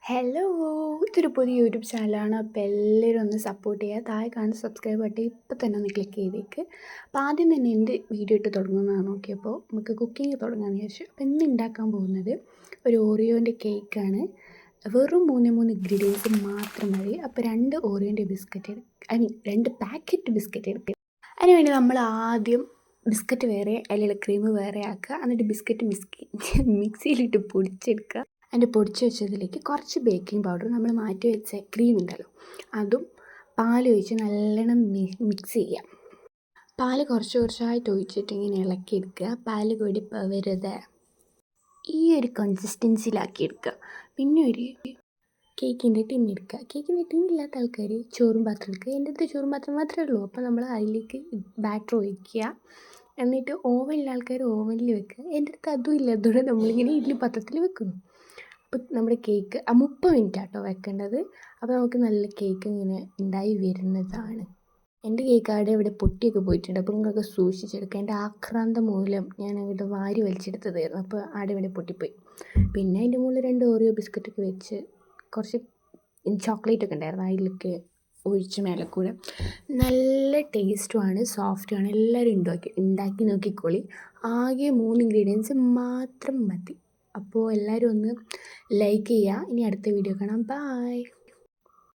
Hello! ഇതൊരു പുതിയ YouTube ചാനലാണ്. അപ്പോൾ എല്ലാവരും ഒന്ന് സപ്പോർട്ട് ചെയ്യുക. താഴെ കാണുന്ന സബ്സ്ക്രൈബ് ബട്ടൺ ഇപ്പോൾ തന്നെ ഒന്ന് ക്ലിക്ക് ചെയ്തേക്ക്. അപ്പോൾ ആദ്യം തന്നെ എന്ത് വീഡിയോ ഇട്ട് തുടങ്ങുന്നതാണ് നോക്കിയപ്പോൾ നമുക്ക് കുക്കിംഗ് തുടങ്ങാമെന്ന് വിചാരിച്ചു. അപ്പോൾ ഇന്ന് ഉണ്ടാക്കാൻ പോകുന്നത് ഒരു ഓറിയോൻ്റെ കേക്കാണ്. വെറും 3 ഇൻഗ്രീഡിയൻസ് മാത്രം മതി. അപ്പോൾ 2 ഓറിയോൻ്റെ ബിസ്ക്കറ്റ് രണ്ട് പാക്കറ്റ് ബിസ്ക്കറ്റ് എടുക്കുക. അതിനുവേണ്ടി നമ്മൾ ആദ്യം ബിസ്ക്കറ്റ് വേറെ അതിലുള്ള ക്രീം വേറെ ആക്കുക. എന്നിട്ട് ബിസ്ക്കറ്റ് മിക്സിയിലിട്ട് പൊടിച്ചെടുക്കുക. അതിൻ്റെ പൊടിച്ച് വെച്ചതിലേക്ക് കുറച്ച് ബേക്കിംഗ് പൗഡർ, നമ്മൾ മാറ്റി വെച്ച ക്രീം ഉണ്ടല്ലോ അതും പാലൊഴിച്ച് നല്ലോണം മിക്സ് ചെയ്യാം. പാൽ കുറച്ചായിട്ട് ഒഴിച്ചിട്ട് ഇങ്ങനെ ഇളക്കിയെടുക്കുക. പാൽ കൂടി പവരുത്, ഈ ഒരു കൺസിസ്റ്റൻസിയിലാക്കി എടുക്കുക. പിന്നെ ഒരു കേക്കിൻ്റെ ടിന്നെടുക്കുക. കേക്കിൻ്റെ ടിന്നില്ലാത്ത ആൾക്കാർ ചോറും പാത്രം എടുക്കുക. എൻ്റെ അടുത്ത് ചോറും പാത്രം മാത്രമേ ഉള്ളൂ. അപ്പോൾ നമ്മൾ അതിലേക്ക് ബാറ്റർ ഒഴിക്കുക. എന്നിട്ട് ഓവനിലെ ആൾക്കാർ ഓവനിൽ വെക്കുക. എൻ്റെ അടുത്ത് അതും ഇല്ല, അതുകൊണ്ട് നമ്മളിങ്ങനെ ഇഡ്ഡലി പാത്രത്തിൽ വെക്കുന്നു. അപ്പോൾ നമ്മുടെ കേക്ക് 30 മിനിറ്റ് ആട്ടോ വെക്കേണ്ടത്. അപ്പോൾ നമുക്ക് നല്ല കേക്ക് ഇങ്ങനെ ഉണ്ടായി വരുന്നതാണ്. എൻ്റെ കേക്ക് അവിടെ ഇവിടെ പൊട്ടിയൊക്കെ പോയിട്ടുണ്ട്. അപ്പോൾ നിങ്ങൾക്ക് സൂക്ഷിച്ചെടുക്കുക. എൻ്റെ ആക്രാന്തം മൂലം ഞാൻ അങ്ങോട്ട് വാരി വലിച്ചെടുത്തതായിരുന്നു. അപ്പോൾ അവിടെ ഇവിടെ പൊട്ടിപ്പോയി. പിന്നെ അതിൻ്റെ മുകളിൽ 2 ഓറിയോ ബിസ്ക്കറ്റൊക്കെ വെച്ച് കുറച്ച് ചോക്ലേറ്റൊക്കെ ഉണ്ടായിരുന്നു അതിലേക്ക് ഒഴിച്ച് മേലെ കൂടെ. നല്ല ടേസ്റ്റുമാണ്, സോഫ്റ്റുമാണ്. എല്ലാവരും ഉണ്ടാക്കി നോക്കിക്കോളി. ആകെ 3 ഇൻഗ്രീഡിയൻസ് മാത്രം മതി. അപ്പോൾ എല്ലാവരും ഒന്ന് ലൈക്ക് ചെയ്യുക. ഇനി അടുത്ത വീഡിയോ കാണാം. ബൈ.